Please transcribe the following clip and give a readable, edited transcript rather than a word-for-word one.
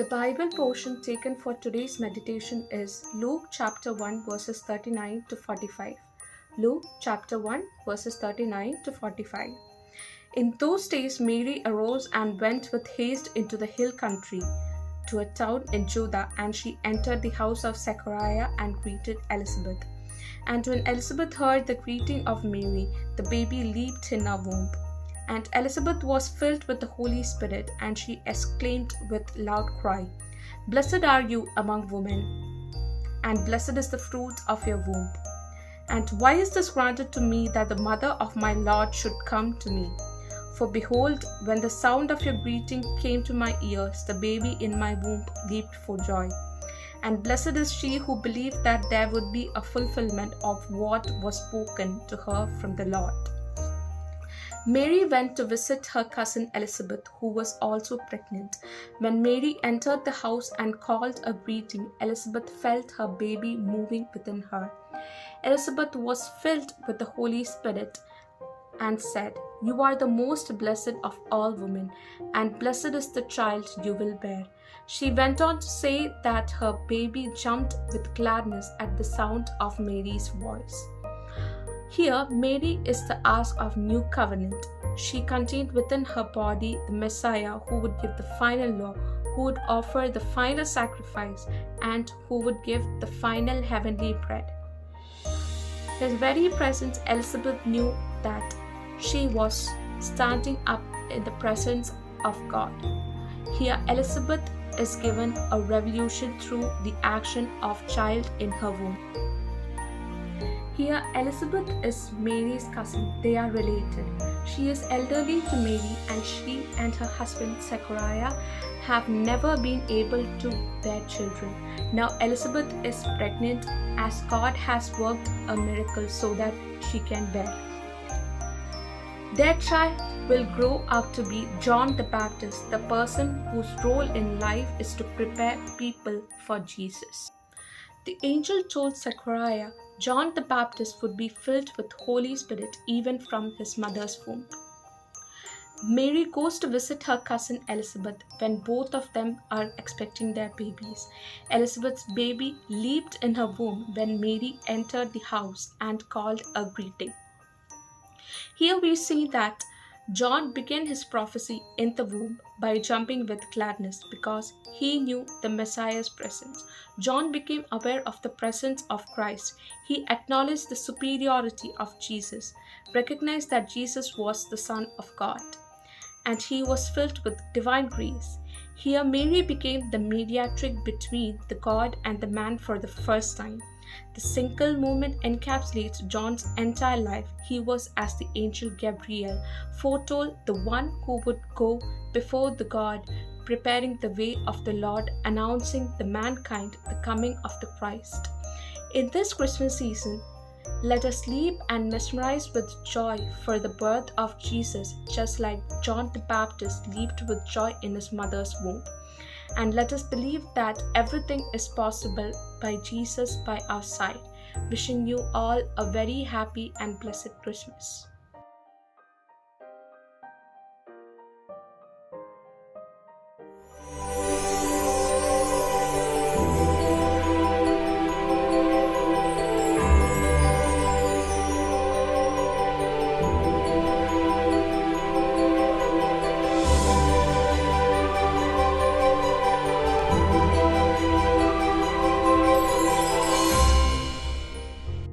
Bible portion taken for today's meditation is Luke chapter 1 verses 39 to 45. Luke chapter 1 verses 39 to 45. In those days Mary arose and went with haste into the hill country to a town in Judah, and she entered the house of Zechariah and greeted Elizabeth. And when Elizabeth heard the greeting of Mary, the baby leaped in her womb. And Elizabeth was filled with the Holy Spirit, and she exclaimed with loud cry, "Blessed are you among women, and blessed is the fruit of your womb. And why is this granted to me, that the mother of my Lord should come to me? For behold, when the sound of your greeting came to my ears, the baby in my womb leaped for joy. And blessed is she who believed that there would be a fulfillment of what was spoken to her from the Lord." Mary went to visit her cousin Elizabeth, who was also pregnant. When Mary entered the house and called a greeting, Elizabeth felt her baby moving within her. Elizabeth was filled with the Holy Spirit and said, "You are the most blessed of all women, and blessed is the child you will bear." She went on to say that her baby jumped with gladness at the sound of Mary's voice. Here, Mary is the ark of new covenant. She contained within her body the Messiah who would give the final law, who would offer the final sacrifice, and who would give the final heavenly bread. His very presence, Elizabeth knew that she was standing up in the presence of God. Here, Elizabeth is given a revelation through the action of child in her womb. Here, Elizabeth is Mary's cousin. They are related. She is elderly to Mary, and she and her husband Zechariah have never been able to bear children. Now Elizabeth is pregnant, as God has worked a miracle so that she can bear. Their child will grow up to be John the Baptist, the person whose role in life is to prepare people for Jesus. The angel told Zechariah John the Baptist would be filled with Holy Spirit even from his mother's womb. Mary goes to visit her cousin Elizabeth when both of them are expecting their babies. Elizabeth's baby leaped in her womb when Mary entered the house and called a greeting. Here we see that John began his prophecy in the womb by jumping with gladness because he knew the Messiah's presence. John became aware of the presence of Christ. He acknowledged the superiority of Jesus, recognized that Jesus was the Son of God, and he was filled with divine grace. Here Mary became the mediatrix between the God and the man for the first time. The single moment encapsulates John's entire life. He was, as the angel Gabriel foretold, the one who would go before the God, preparing the way of the Lord, announcing to mankind the coming of the Christ. In this Christmas season, let us leap and mesmerize with joy for the birth of Jesus, just like John the Baptist leaped with joy in his mother's womb. And let us believe that everything is possible by Jesus by our side. Wishing you all a very happy and blessed Christmas.